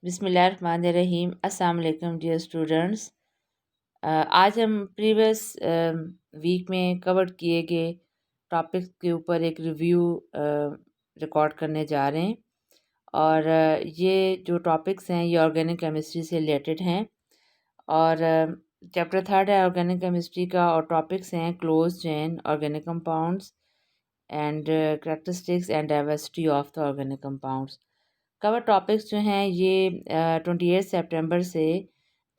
बिस्मिल्लाहिर्रहमानिर्रहीम। अस्सलाम वालेकुम डियर स्टूडेंट्स। आज हम प्रीवियस वीक में कवर किए गए टॉपिक्स के ऊपर एक रिव्यू रिकॉर्ड करने जा रहे हैं और ये जो टॉपिक्स हैं ये ऑर्गेनिक केमिस्ट्री से रिलेटेड हैं और चैप्टर थर्ड है ऑर्गेनिक केमिस्ट्री का और टॉपिक्स हैं close chain, organic compounds and characteristics and diversity of the organic compounds. Cover topics जो हैं ये 28 सितंबर से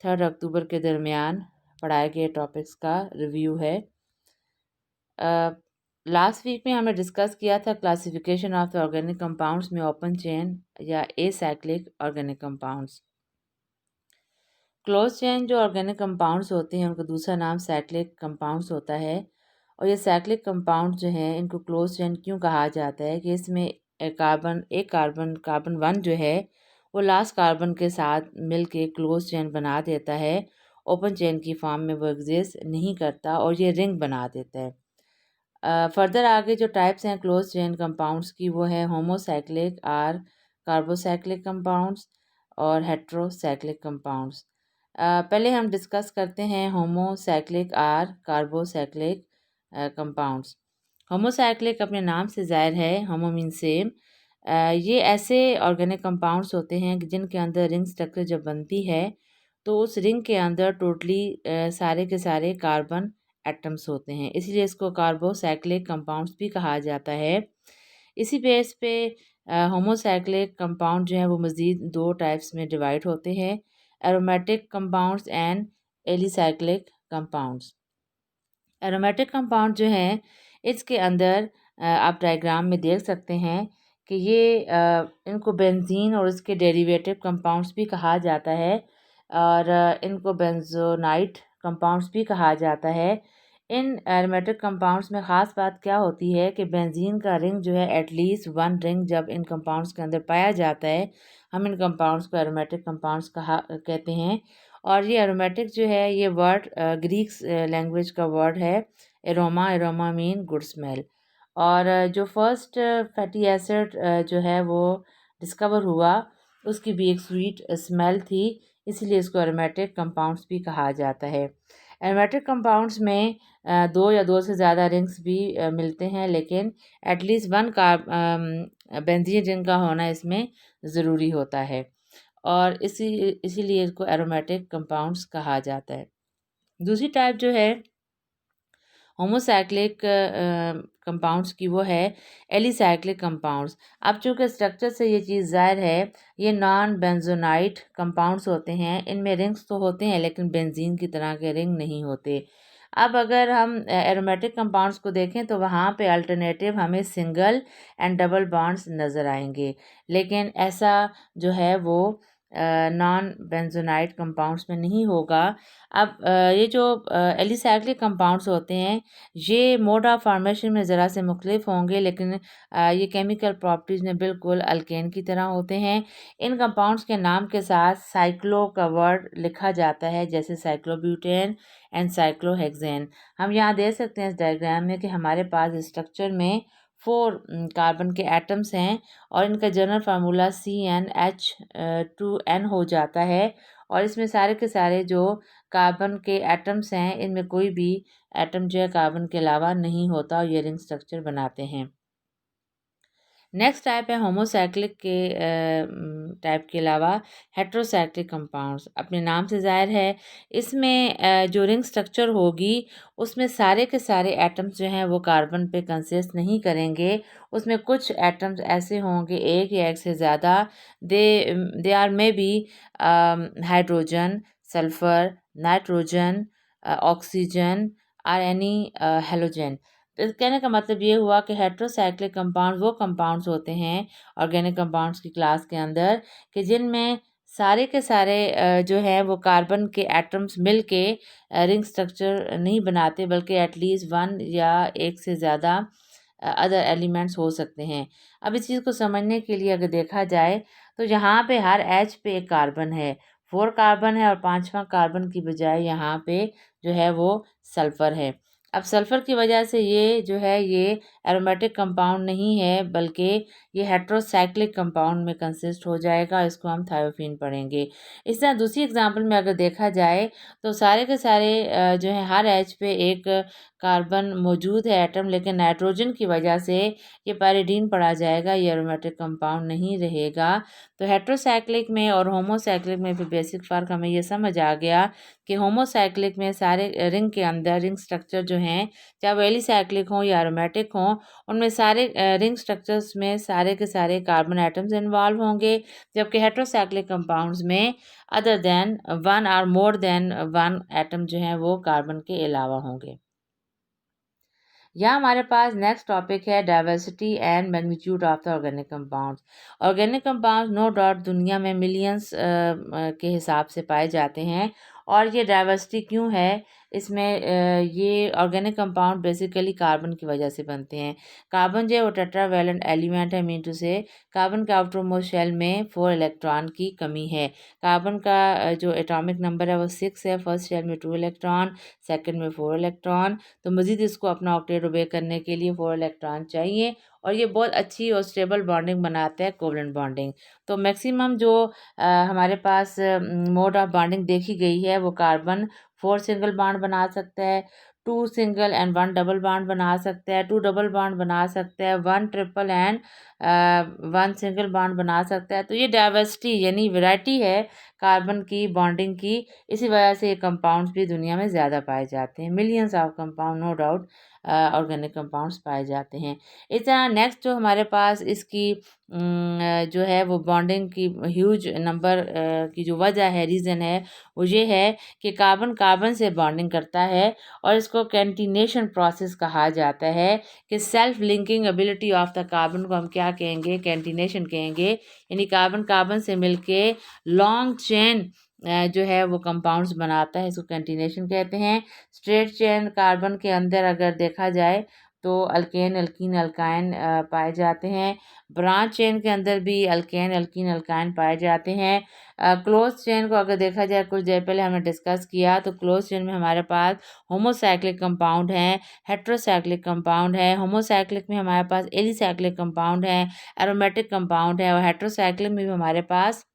3 अक्टूबर के दरमियान पढ़ाए गए टॉपिक्स का रिव्यू है। लास्ट वीक में हमने डिस्कस किया था classification of the organic compounds में ओपन चेन या acyclic organic compounds. Close chain जो ऑर्गेनिक कंपाउंड्स होते हैं उनका दूसरा नाम साइक्लिक कंपाउंड्स होता है और ये साइक्लिक कंपाउंड जो हैं इनको क्लोज चेन क्यों कहा जाता है कि इसमें कार्बन वन जो है वो लास्ट कार्बन के साथ मिलके क्लोज चेन बना देता है। ओपन चेन की फॉर्म में वो एग्जिस्ट नहीं करता और ये रिंग बना देता है। फर्दर आगे जो टाइप्स हैं क्लोज चेन कंपाउंड्स की वो है होमोसाइक्लिक आर कार्बोसाइक्लिक कंपाउंड्स और हेट्रोसाइक्लिक कंपाउंड्स। पहले हम डिस्कस करते हैं homocyclic or carbocyclic compounds. Homocyclic अपने नाम से ज़ाहिर है, होमो मीन सेम। ये ऐसे ऑर्गेनिक कंपाउंड्स होते हैं कि जिनके अंदर रिंग स्ट्रक्चर जब बनती है तो उस रिंग के अंदर टोटली सारे के सारे कार्बन एटम्स होते हैं, इसलिए इसको कार्बोसाइक्लिक कंपाउंड्स भी कहा जाता है। इसी बेस पे होमोसाइक्लिक कंपाउंड जो है वो मज़ीद दो टाइप्स में डिवाइड होते हैं, aromatic compounds and alicyclic compounds. Aromatic compound जो हैं इसके अंदर आप डायग्राम में देख सकते हैं कि ये इनको बेंजीन और इसके डेरिवेटिव कंपाउंड्स भी कहा जाता है और इनको बेंजोनाइट कंपाउंड्स भी कहा जाता है। इन एरोमेटिक कंपाउंड्स में ख़ास बात क्या होती है कि बेंजीन का रिंग जो है एटलीस्ट वन रिंग जब इन कंपाउंड्स के अंदर पाया जाता है हम इन कंपाउंड्स को एरोमेटिक कंपाउंड्स कहते हैं। और ये एरोमेटिक जो है ये वर्ड ग्रीक लैंग्वेज का वर्ड है aroma. Aroma mean good smell. और जो फर्स्ट फैटी एसिड जो है वो डिस्कवर हुआ उसकी भी एक स्वीट स्मेल थी, इसीलिए इसको एरोमेटिक कंपाउंड्स भी कहा जाता है। एरोमेटिक कंपाउंड्स में दो या दो से ज़्यादा रिंग्स भी मिलते हैं, लेकिन एटलीस्ट वन का बेंजीन रिंग का होना इसमें ज़रूरी होता है और इसीलिए इसको एरोमेटिक कंपाउंड्स कहा जाता है। दूसरी टाइप जो है होमोसाइक्लिक कंपाउंड्स की वो है एलिसाइक्लिक कंपाउंड्स। अब चूँकि स्ट्रक्चर से ये चीज़ ज़ाहिर है, ये नॉन बेंजोनाइट कंपाउंड्स होते हैं, इनमें रिंग्स तो होते हैं लेकिन बेंजीन की तरह के रिंग नहीं होते। अब अगर हम एरोमेटिक कंपाउंड्स को देखें तो वहाँ पे अल्टरनेटिव हमें सिंगल एंड डबल बॉन्ड्स नज़र आएंगे, लेकिन ऐसा जो है वो नॉन बेंजोनाइट कंपाउंड्स में नहीं होगा। अब ये जो एलिसाइक्लिक कंपाउंड्स होते हैं ये मोड ऑफ फॉर्मेशन में ज़रा से मुख्तलिफ होंगे, लेकिन ये केमिकल प्रॉपर्टीज़ में बिल्कुल अल्केन की तरह होते हैं। इन कंपाउंड्स के नाम के साथ साइक्लो का वर्ड लिखा जाता है, जैसे साइक्लोब्यूटेन एंड साइक्लोहेक्सेन। हम यहाँ देख सकते हैं इस डायग्राम में कि हमारे पास स्ट्रक्चर में 4 कार्बन के एटम्स हैं और इनका जनरल फार्मूला CnH2n हो जाता है और इसमें सारे के सारे जो कार्बन के एटम्स हैं इनमें कोई भी एटम जो है कार्बन के अलावा नहीं होता और ये रिंग स्ट्रक्चर बनाते हैं। नेक्स्ट टाइप है होमोसाइक्लिक के टाइप के अलावा हेट्रोसाइक्लिक कंपाउंड्स। अपने नाम से ज़ाहिर है इसमें जो रिंग स्ट्रक्चर होगी उसमें सारे के सारे एटम्स जो हैं वो कार्बन पे कंसिस्ट नहीं करेंगे। उसमें कुछ एटम्स ऐसे होंगे एक या एक से ज़्यादा, they are may be hydrogen, sulphur, nitrogen, oxygen और एनी हेलोजन। तो कहने का मतलब ये हुआ कि हेट्रोसाइक्लिक कंपाउंड वो कंपाउंड्स होते हैं ऑर्गेनिक कंपाउंड्स की क्लास के अंदर कि जिनमें सारे के सारे जो है वो कार्बन के एटम्स मिलके रिंग स्ट्रक्चर नहीं बनाते, बल्कि एटलीस्ट वन या एक से ज़्यादा अदर एलिमेंट्स हो सकते हैं। अब इस चीज़ को समझने के लिए अगर देखा जाए तो यहाँ पे हर एच पे एक कार्बन है, 4 कार्बन है और 5वां कार्बन की बजाय यहाँ पे जो है वो सल्फ़र है। अब सल्फ़र की वजह से ये जो है ये एरोमेटिक कंपाउंड नहीं है, बल्कि ये हेटेरोसाइक्लिक कंपाउंड में कंसिस्ट हो जाएगा। इसको हम थायोफीन पढ़ेंगे। इस तरह दूसरी एग्जांपल में अगर देखा जाए तो सारे के सारे जो है हर एच पे एक कार्बन मौजूद है एटम, लेकिन नाइट्रोजन की वजह से ये पैरिडीन पढ़ा जाएगा, ये एरोमेटिक कंपाउंड नहीं रहेगा। तो हेटेरोसाइक्लिक में और होमोसाइक्लिक में भी बेसिक फ़र्क हमें ये समझ आ गया कि होमोसाइक्लिक में सारे रिंग के अंदर रिंग स्ट्रक्चर जो हैं, चाहे वो एलिसाइक्लिक हों या एरोमेटिक हों, उनमें सारे रिंग स्ट्रक्चर्स में सारे के सारे कार्बन एटम्स इन्वॉल्व होंगे, जबकि हेटेरोसाइक्लिक कंपाउंड्स में अदर देन वन और मोर देन वन एटम जो हैं वो कार्बन के अलावा होंगे। यहाँ हमारे पास नेक्स्ट टॉपिक है diversity and magnitude of the organic compounds. Organic compounds no doubt दुनिया में मिलियंस के हिसाब से पाए जाते हैं, और ये डाइवर्सिटी क्यों है इसमें, ये ऑर्गेनिक कंपाउंड बेसिकली कार्बन की वजह से बनते हैं। कार्बन जो है वो टेट्रावैलेंट एलिमेंट है, मीन टू से कार्बन के आउटरमोस्ट शेल में 4 इलेक्ट्रॉन की कमी है। कार्बन का जो एटॉमिक नंबर है वो 6 है, फर्स्ट शेल में 2 इलेक्ट्रॉन, सेकंड में 4 इलेक्ट्रॉन। तो मज़ीद इसको अपना ऑक्टेट ओबे करने के लिए 4 इलेक्ट्रॉन चाहिए, और ये बहुत अच्छी और स्टेबल बॉन्डिंग बनाता है, कोवलेंट बॉन्डिंग। तो मैक्सिमम जो हमारे पास मोड ऑफ बॉन्डिंग देखी गई है वो कार्बन 4 सिंगल बॉन्ड बना सकता है, 2 सिंगल एंड 1 डबल बॉन्ड बना सकता है, 2 डबल बॉन्ड बना सकता है, 1 ट्रिपल एंड 1 सिंगल बॉन्ड बना सकता है। तो ये डाइवर्सिटी यानी वैरायटी है कार्बन की बॉन्डिंग की, इसी वजह से ये कंपाउंड्स भी दुनिया में ज़्यादा पाए जाते हैं। Millions of compound no doubt organic compounds पाए जाते हैं। इस तरह नेक्स्ट जो हमारे पास इसकी जो है वो बॉन्डिंग की ह्यूज नंबर की जो वजह है, रीज़न है, वो ये है कि कार्बन कार्बन से बॉन्डिंग करता है, और इसको कैंटिनेशन प्रोसेस कहा जाता है कि self linking ability of the carbon को हम क्या कहेंगे, कैंटिनेशन कहेंगे। यानी कार्बन कार्बन से मिलके लॉन्ग चेन जो है वो कंपाउंड्स बनाता है, इसको कैंटिनेशन कहते हैं। स्ट्रेट चेन कार्बन के अंदर अगर देखा जाए तो अल्केन एल्कीन अल्काइन पाए जाते हैं। ब्रांच चेन के अंदर भी अल्केन एल्कीन अल्काइन पाए जाते हैं। क्लोज चेन को अगर देखा जाए, कुछ देर पहले हमने डिस्कस किया, तो क्लोज चेन में हमारे पास होमोसाइक्लिक कंपाउंड हैं, हेटेरोसाइक्लिक कंपाउंड है। होमोसाइक्लिक में हमारे पास एलिसाइक्लिक कंपाउंड है, एरोमेटिक कंपाउंड है, और हेटेरोसाइक्लिक में भी हमारे पास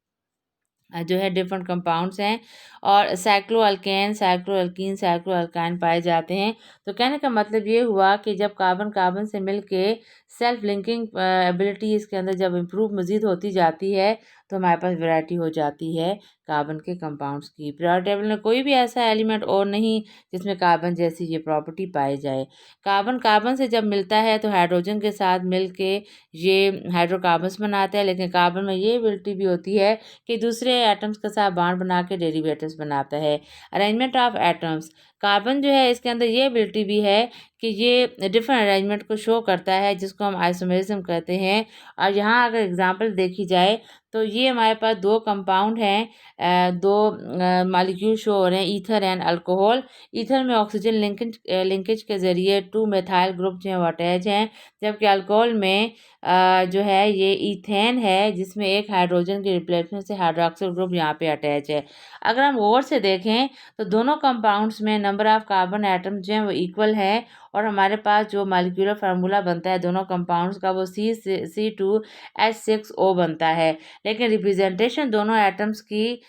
जो है डिफरेंट कंपाउंड्स हैं, और साइक्लोअल्केन साइक्लोअल्कीन साइक्लोअल्काइन पाए जाते हैं। तो कहने का मतलब ये हुआ कि जब कार्बन कार्बन से मिलके सेल्फ लिंकिंग एबिलिटी इसके अंदर जब इम्प्रूव मज़ीद होती जाती है, तो हमारे पास वैरायटी हो जाती है कार्बन के कंपाउंड्स की। पीरियोडिक टेबल में कोई भी ऐसा एलिमेंट और नहीं जिसमें कार्बन जैसी ये प्रॉपर्टी पाई जाए। कार्बन कार्बन से जब मिलता है तो हाइड्रोजन के साथ मिलके ये हाइड्रोकार्बन्स बनाता है, लेकिन कार्बन में ये एबिलिटी भी होती है कि दूसरे एटम्स के साथ बॉन्ड बना के डेरिवेटिव्स बनाता है। अरेंजमेंट ऑफ एटम्स, कार्बन जो है इसके अंदर ये एबिलिटी भी है कि ये डिफरेंट अरेंजमेंट को शो करता है, जिसको हम आइसोमेरिज्म कहते हैं। और यहाँ अगर एग्जांपल देखी जाए तो ये हमारे पास 2 कंपाउंड हैं, 2 मॉलिक्यूल शो हो रहे हैं, ईथर एंड अल्कोहल। ईथर में ऑक्सीजन लिंकेज के ज़रिए 2 मेथाइल ग्रुप जो है वो अटैच हैं, जबकि अल्कोहल में जो है ये ईथेन है, जिसमें एक हाइड्रोजन के रिप्लेसमेंट से हाइड्रोक्सिल ग्रुप यहाँ पे अटैच है। अगर हम गौर से देखें तो दोनों कंपाउंड्स में नंबर ऑफ कार्बन एटम जो हैं वो इक्वल है, और हमारे पास जो मॉलिक्यूलर फार्मूला बनता है दोनों कंपाउंड्स का वो C2H6O बनता है। लेकिन रिप्रेजेंटेशन दोनों एटम्स की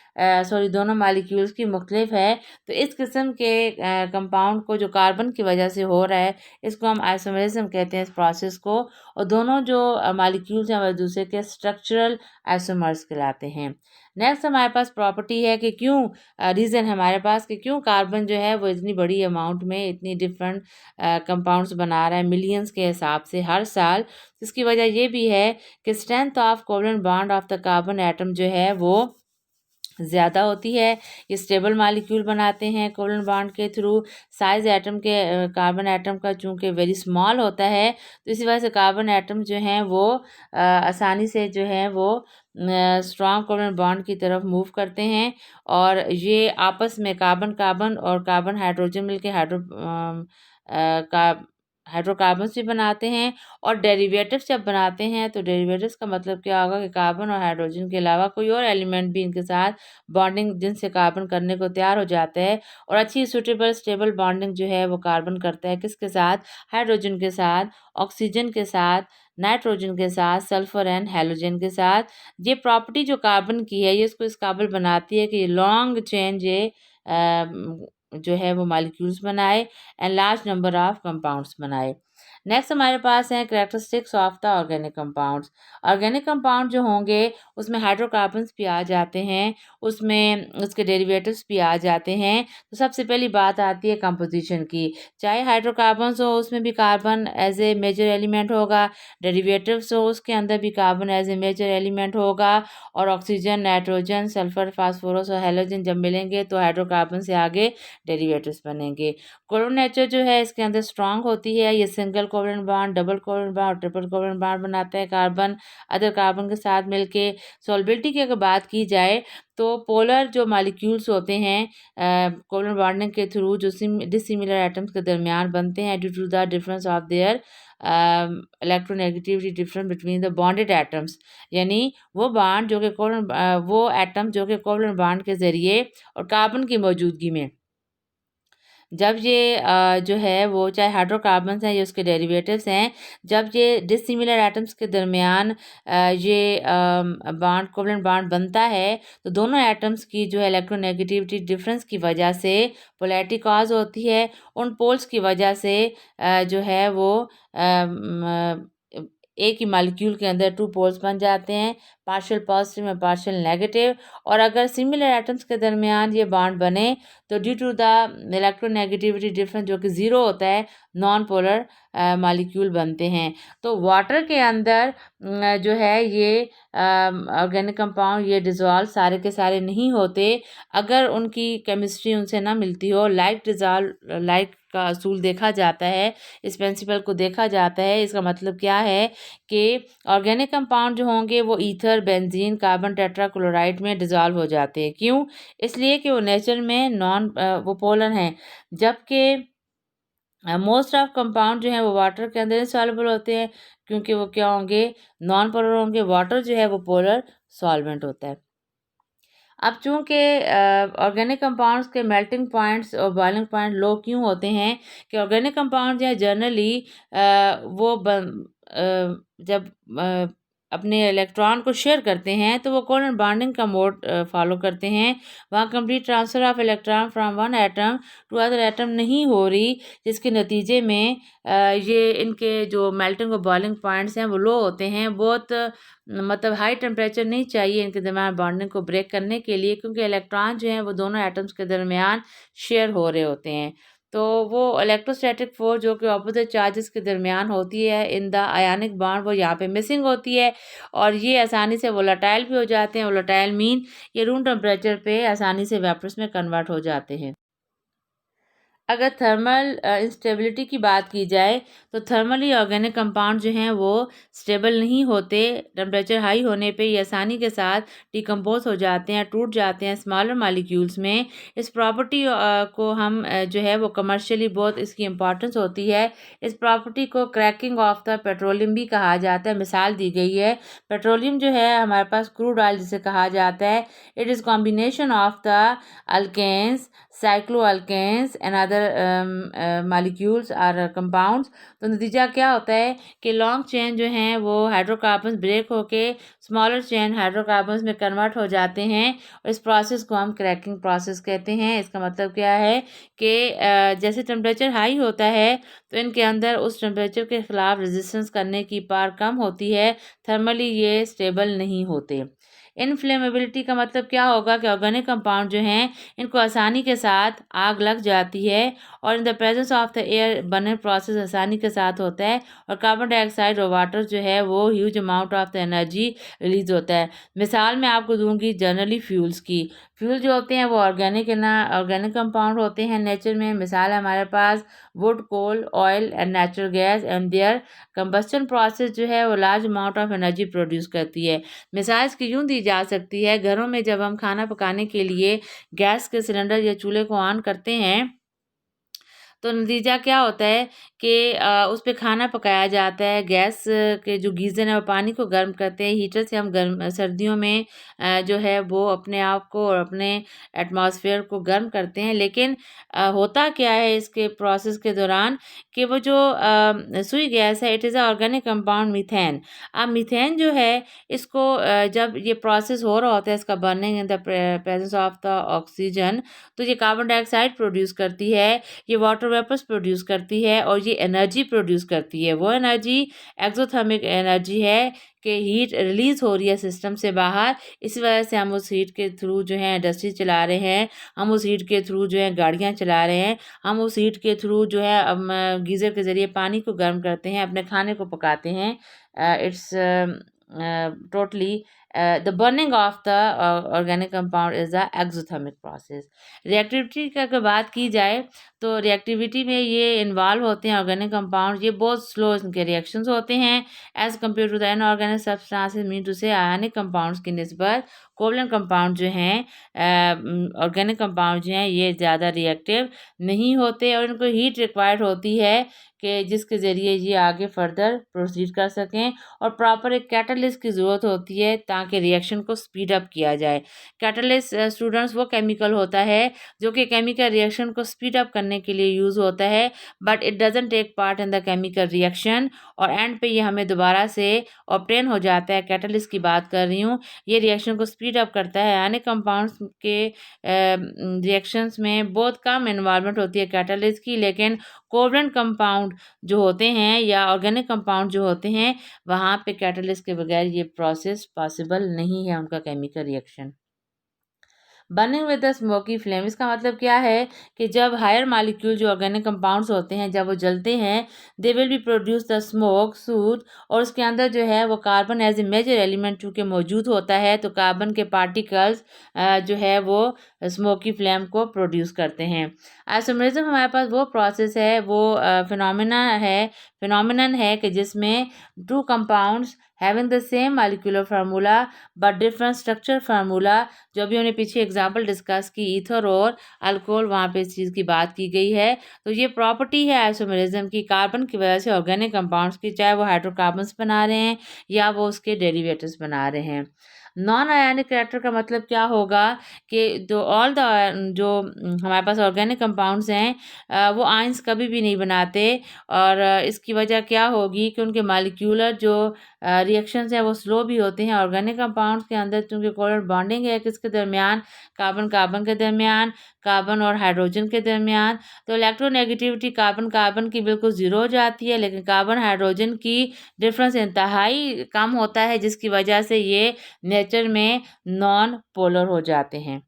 दोनों मॉलिक्यूल्स की मुख्तलिफ है। तो इस किस्म के कंपाउंड को जो कार्बन की वजह से हो रहा है, इसको हम आइसोमेरिज्म कहते हैं इस प्रोसेस को, और दोनों जो मॉलिक्यूल्स हैं वो एक दूसरे के स्ट्रक्चरल आइसोमर्स कहलाते हैं। नेक्स्ट हमारे पास प्रॉपर्टी है कि क्यों, रीज़न हमारे पास कि क्यों कार्बन जो है वो इतनी बड़ी अमाउंट में इतनी डिफरेंट कंपाउंड्स बना रहा है मिलियंस के हिसाब से हर साल। इसकी वजह ये भी है कि strength of covalent bond of the carbon atom जो है वो ज़्यादा होती है। ये स्टेबल मॉलिक्यूल बनाते हैं कोवलेंट बॉन्ड के थ्रू। साइज़ एटम के कार्बन एटम का चूँकि वेरी स्मॉल होता है, तो इसी वजह से कार्बन एटम जो हैं वो आसानी से जो है वो स्ट्रॉन्ग कोवलेंट बॉन्ड की तरफ मूव करते हैं, और ये आपस में कार्बन कार्बन और कार्बन हाइड्रोजन मिलके का हाइड्रोकार्बन्स भी बनाते हैं। और डेरिवेटिव्स जब बनाते हैं तो डेरिवेटिव्स का मतलब क्या होगा कि कार्बन और हाइड्रोजन के अलावा कोई और एलिमेंट भी इनके साथ बॉन्डिंग जिनसे कार्बन करने को तैयार हो जाता है। और अच्छी सूटेबल स्टेबल बॉन्डिंग जो है वो कार्बन करता है किसके साथ? हाइड्रोजन के साथ, ऑक्सीजन के साथ, नाइट्रोजन के साथ, सल्फर एंड हैलोजन के साथ। ये प्रॉपर्टी जो कार्बन की है ये इसको इस काबिल बनाती है कि लॉन्ग चेन जो है वो मॉलिक्यूल्स बनाए and large number of compounds बनाए। नेक्स्ट हमारे पास है characteristics of the organic compounds. Organic compound जो होंगे उसमें हाइड्रोकार्बन्स भी आ जाते हैं, उसमें उसके डेरिवेटिव्स भी आ जाते हैं। तो सबसे पहली बात आती है कंपोजिशन की। चाहे हाइड्रोकार्बन्स हो उसमें भी carbon as a major element होगा, डेरिवेटिव्स हो उसके अंदर भी carbon as a major element होगा। और ऑक्सीजन, नाइट्रोजन, सल्फर, फास्फोरस और हैलोजन जब मिलेंगे तो हाइड्रोकार्बन से आगे डेरिवेटिव्स बनेंगे। कोलोन नेचर जो है इसके अंदर स्ट्रांग होती है, ये single covalent bond, double covalent bond, triple covalent bond बनाता है कार्बन अदर कार्बन के साथ मिलके। सॉल्बिलिटी की अगर बात की जाए तो पोलर जो मॉलिक्यूल्स होते हैं कोवलेंट बॉन्डिंग के थ्रू जो डिसिमिलर एटम्स के दरमियान बनते हैं due to the difference of their electronegativity difference between the bonded atoms. यानी वो बॉन्ड जो कि वो एटम जो कि कोवलेंट बॉन्ड के ज़रिए और कार्बन की मौजूदगी में जब ये जो है वो चाहे हाइड्रोकार्बन्स हैं या उसके डेरिवेटिव्स हैं, जब ये डिसिमिलर एटम्स के दरमियान ये बॉन्ड कोवलेंट बॉन्ड बनता है तो दोनों एटम्स की जो है इलेक्ट्रोनेगेटिविटी डिफरेंस की वजह से पोलैरिटी कॉज होती है। उन पोल्स की वजह से जो है वो एक ही मॉलिक्यूल के अंदर टू पोल्स बन जाते हैं, पार्शियल पॉजिटिव और पार्शियल नेगेटिव। और अगर सिमिलर एटम्स के दरमियान ये बॉन्ड बने तो due to the electronegativity difference जो कि ज़ीरो होता है, नॉन पोलर मॉलिक्यूल बनते हैं। तो वाटर के अंदर जो है ये ऑर्गेनिक कंपाउंड ये डिज़ोल्व सारे के सारे नहीं होते अगर उनकी केमिस्ट्री उनसे ना मिलती हो। लाइक डिज़ोल्व लाइक का असूल देखा जाता है, इस प्रिंसिपल को देखा जाता है। इसका मतलब क्या है कि ऑर्गेनिक कंपाउंड जो होंगे वो ईथर, बेंजीन, कार्बन टेट्राक्लोराइड में डिज़ोल्व हो जाते हैं। क्यों? इसलिए कि वो नेचर में वो पोलर हैं। जबकि मोस्ट ऑफ कंपाउंड जो है वो वाटर के अंदर इंसॉल्युबल होते हैं क्योंकि वो क्या होंगे? नॉन पोलर होंगे। वाटर जो है वो पोलर सॉल्वेंट होता है। अब चूँकि ऑर्गेनिक कंपाउंड्स के मेल्टिंग पॉइंट्स और बॉइलिंग पॉइंट लो क्यों होते हैं कि ऑर्गेनिक कंपाउंड जो है जनरली वो जब अपने इलेक्ट्रॉन को शेयर करते हैं तो वो कोवलेंट बॉन्डिंग का मोड फॉलो करते हैं। वहाँ complete transfer of electron from one atom to other atom नहीं हो रही, जिसके नतीजे में ये इनके जो मेल्टिंग और बॉइलिंग पॉइंट्स हैं वो लो होते हैं। बहुत मतलब हाई टेम्परेचर नहीं चाहिए इनके दरमियान बॉन्डिंग को ब्रेक करने के लिए, क्योंकि इलेक्ट्रॉन जो हैं वो दोनों एटम्स के दरमियान शेयर हो रहे होते हैं। तो वो इलेक्ट्रोस्टैटिक फोर्स जो कि ऑपोजिट चार्जेस के दरमियान होती है इन द आयनिक बॉन्ड वो यहाँ पे मिसिंग होती है और ये आसानी से वोलेटाइल भी हो जाते हैं। वोलेटाइल मीन ये रूम टेम्परेचर पे आसानी से वेपर्स में कन्वर्ट हो जाते हैं। अगर थर्मल इंस्टेबिलिटी की बात की जाए तो थर्मली ऑर्गेनिक कंपाउंड जो हैं वो स्टेबल नहीं होते। टेम्परेचर हाई होने पे ये आसानी के साथ डिकम्पोज हो जाते हैं, टूट जाते हैं स्मॉलर मॉलिक्यूल्स में। इस प्रॉपर्टी को हम जो है वो कमर्शियली बहुत इसकी इम्पॉर्टेंस होती है। इस प्रॉपर्टी को क्रैकिंग ऑफ द पेट्रोलियम भी कहा जाता है। मिसाल दी गई है, पेट्रोलियम जो है हमारे पास क्रूड ऑयल जिसे कहा जाता है, it is combination of the alkanes, cycloalkanes and other molecules और कंपाउंड्स। तो नतीजा क्या होता है कि लॉन्ग चेन जो हैं वो हाइड्रोकार्बन्स ब्रेक होके स्मॉलर चेन हाइड्रोकार्बन्स में कन्वर्ट हो जाते हैं और इस प्रोसेस को हम क्रैकिंग प्रोसेस कहते हैं। इसका मतलब क्या है कि जैसे टेम्परेचर हाई होता है तो इनके अंदर उस टेम्परेचर के ख़िलाफ़ रेजिस्टेंस करने की पावर कम होती है, थर्मली ये स्टेबल नहीं होते। इनफ्लेमेबिलिटी का मतलब क्या होगा कि ऑर्गेनिक कंपाउंड जो हैं इनको आसानी के साथ आग लग जाती है और in the presence of the air burning process आसानी के साथ होता है और कार्बन डाइऑक्साइड और वाटर जो है वो huge amount of the energy release होता है। मिसाल मैं आपको दूंगी जनरली फ्यूल्स की। फ्यूल जो होते हैं वो ऑर्गेनिक कंपाउंड होते हैं नेचर में। मिसाल है हमारे पास wood, coal, oil and natural gas and their combustion process जो है वो large amount of energy produce करती है। मिसाल इसकी यूँ दी जा सकती है, घरों में जब हम खाना पकाने के लिए गैस के सिलेंडर या चूल्हे को ऑन करते हैं तो नतीजा क्या होता है कि उस पे खाना पकाया जाता है। गैस के जो गीज़र है वो पानी को गर्म करते हैं। हीटर से हम गर्म सर्दियों में जो है वो अपने आप को और अपने एटमॉस्फेयर को गर्म करते हैं। लेकिन होता क्या है इसके प्रोसेस के दौरान कि वो जो सुई गैस है, it is a organic compound methane. अब मीथेन जो है इसको जब ये प्रोसेस हो रहा होता है, इसका burning in the presence of the oxygen, तो ये कार्बन डाइऑक्साइड प्रोड्यूस करती है, ये वाटर वेपर्स प्रोड्यूस करती है और ये एनर्जी प्रोड्यूस करती है। वो एनर्जी एक्सोथर्मिक एनर्जी है कि हीट रिलीज़ हो रही है सिस्टम से बाहर। इसी वजह से हम उस हीट के थ्रू जो है इंडस्ट्री चला रहे हैं, हम उस हीट के थ्रू जो है गाड़ियाँ चला रहे हैं, हम उस हीट के थ्रू जो है गीज़र के ज़रिए पानी को गर्म करते हैं, अपने खाने को पकाते हैं। It's totally the burning of the organic compound is the exothermic process. Reactivity की अगर बात की जाए तो रिएक्टिविटी में ये इन्वॉल्व होते हैं ऑर्गेनिक कंपाउंड। ये बहुत स्लो इनके रिएक्शंस होते हैं as compare to the inorganic substances, mean to say ionic compounds की निस्बत कोवलेंट कंपाउंड जो हैं, ऑर्गेनिक कंपाउंड जो हैं, ये ज़्यादा रिएक्टिव नहीं होते और इनको हीट रिक्वायर्ड होती है कि जिसके ज़रिए ये आगे फर्दर प्रोसीड कर सकें और प्रॉपर एक कैटलिस्ट की ज़रूरत होती है ताकि रिएक्शन को स्पीड अप किया जाए। कैटलिस्ट स्टूडेंट्स वो केमिकल होता है जो कि केमिकल रिएक्शन को स्पीड अप करने के लिए यूज़ होता है, but it doesn't take part in the chemical reaction और एंड पे ये हमें दोबारा से ऑब्टेन हो जाता है। कैटलिस्ट की बात कर रही हूँ। ये रिएक्शन को स्पीड अप करता है। अनेक कंपाउंड्स के रिएक्शंस में बहुत कम इन्वॉल्वमेंट होती है कैटलिस्ट की, लेकिन कोवलेंट कंपाउंड जो होते हैं या ऑर्गेनिक कंपाउंड जो होते हैं, वहाँ पे कैटलिस्ट के बगैर ये प्रोसेस पॉसिबल नहीं है उनका chemical reaction. Burning with the smoky flame, इसका मतलब क्या है कि जब हायर मॉलिक्यूल जो ऑर्गेनिक कंपाउंड्स होते हैं जब वो जलते हैं, they will be produce the smoke soot और उसके अंदर जो है वो carbon as a major element चूँकि मौजूद होता है, तो कार्बन के पार्टिकल्स जो है वो स्मोकी फ्लेम को प्रोड्यूस करते हैं। आइसोमरिज्म हमारे पास वो प्रोसेस है, वो फिनोमिनन है कि जिसमें two compounds having the same molecular formula but different structure formula, जो भी हमने पीछे एग्जांपल डिस्कस की ईथर और अल्कोहल, वहाँ पे इस चीज़ की बात की गई है। तो ये प्रॉपर्टी है आइसोमेरिज्म की, कार्बन की वजह से ऑर्गेनिक कंपाउंड्स की, चाहे वो हाइड्रोकार्बन्स बना रहे हैं या वो उसके डेरिवेटिव्स बना रहे हैं। नॉन आयनिक रिएक्टर का मतलब क्या होगा कि जो हमारे पास ऑर्गेनिक कंपाउंड्स हैं वो आयंस कभी भी नहीं बनाते और इसकी वजह क्या होगी कि उनके मॉलिक्यूलर जो रिएक्शंस हैं वो स्लो भी होते हैं। ऑर्गेनिक कंपाउंड्स के अंदर चूँकि कोवलेंट बॉन्डिंग है किसके दरमियान, कार्बन कार्बन के दरमियान, कार्बन और हाइड्रोजन के दरमियान, तो इलेक्ट्रोनेगेटिविटी कार्बन कार्बन की बिल्कुल ज़ीरो हो जाती है, लेकिन कार्बन हाइड्रोजन की डिफरेंस इंतहाई कम होता है जिसकी वजह से ये नेचर में नॉन पोलर हो जाते हैं।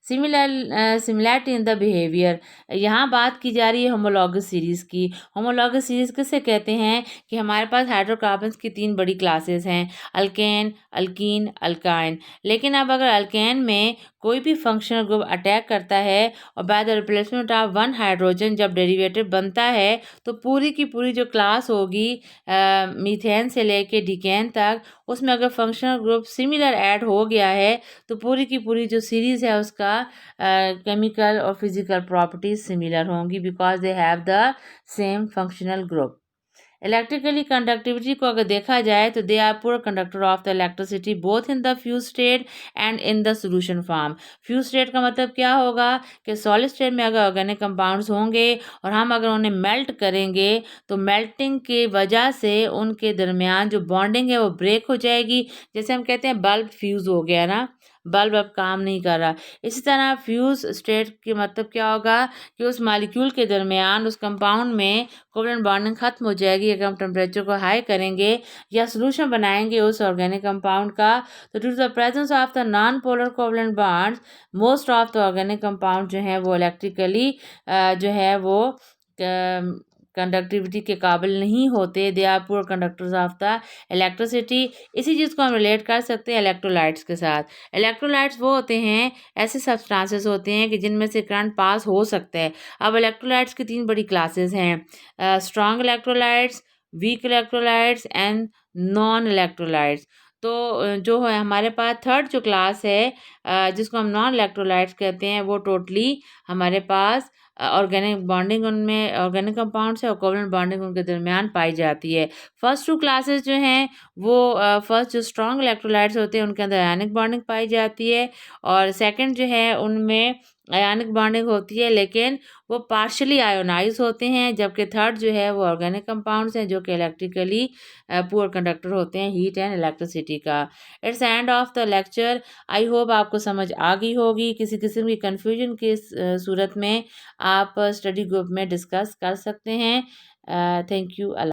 सिमिलैरिटी इन द बिहेवियर, यहाँ बात की जा रही है होमोलॉगस सीरीज़ की। होमोलॉगस सीरीज़ किसे कहते हैं कि हमारे पास हाइड्रोकार्बन्स की 3 बड़ी क्लासेस हैं, अल्केन, अल्कीन, अल्काइन। लेकिन अब अगर अल्केन में कोई भी फंक्शनल ग्रुप अटैक करता है और by the replacement of 1 hydrogen जब डेरिवेटिव बनता है, तो पूरी की पूरी जो क्लास होगी मीथेन से लेके डिकेन तक, उसमें अगर फंक्शनल ग्रुप सिमिलर ऐड हो गया है तो पूरी की पूरी जो सीरीज़ है उसका केमिकल और फिजिकल प्रॉपर्टीज सिमिलर होंगी because they have the same functional group. Electrically conductivity को अगर देखा जाए तो they are poor conductor of the electricity both in the fuse state and in the solution form. Fuse state का मतलब क्या होगा कि सॉलिड स्टेट में अगर ऑर्गेनिक कंपाउंड्स होंगे और हम अगर उन्हें मेल्ट करेंगे तो मेल्टिंग की वजह से उनके दरमियान जो बॉन्डिंग है वो ब्रेक हो जाएगी। जैसे हम कहते हैं बल्ब फ्यूज़ हो गया ना, बल्ब अब काम नहीं कर रहा। इसी तरह फ्यूज स्टेट के मतलब क्या होगा कि उस मॉलिक्यूल के दरमियान उस कंपाउंड में कोवलेंट बॉन्डिंग खत्म हो जाएगी अगर हम टेम्परेचर को हाई करेंगे या सोल्यूशन बनाएंगे उस ऑर्गेनिक कंपाउंड का। तो due to the presence of the non polar covalent bonds most of the organic compound जो है वो इलेक्ट्रिकली जो है वो कंडक्टिविटी के काबिल नहीं होते, they are poor conductors of the electricity. इसी चीज़ को हम रिलेट कर सकते हैं इलेक्ट्रोलाइट्स के साथ। इलेक्ट्रोलाइट्स वो होते हैं, ऐसे सब्सटेंसेस होते हैं कि जिनमें से करंट पास हो सकता है। अब इलेक्ट्रोलाइट्स की 3 बड़ी क्लासेस हैं, strong electrolytes, weak electrolytes and non electrolytes. तो जो है हमारे पास थर्ड जो क्लास है जिसको हम नॉन इलेक्ट्रोलाइट्स कहते हैं, वो टोटली हमारे पास ऑर्गेनिक बॉन्डिंग उनमें ऑर्गेनिक कंपाउंड्स है और कोवलेंट बॉन्डिंग उनके दरमियान पाई जाती है। फर्स्ट 2 क्लासेस जो हैं वो फर्स्ट जो स्ट्रॉन्ग इलेक्ट्रोलाइट्स होते हैं उनके अंदर आयनिक बॉन्डिंग पाई जाती है और सेकंड जो है उनमें आयनिक बॉन्डिंग होती है लेकिन वो पार्शियली आयोनाइज़ होते हैं, जबकि थर्ड जो है वो ऑर्गेनिक कंपाउंड्स हैं जो कि इलेक्ट्रिकली पुअर कंडक्टर होते हैं हीट एंड इलेक्ट्रिसिटी का। It's end of the lecture. I hope आपको समझ आ गई होगी। किसी किस्म की कन्फ्यूजन की सूरत में आप स्टडी ग्रुप में डिस्कस कर सकते हैं। Thank you.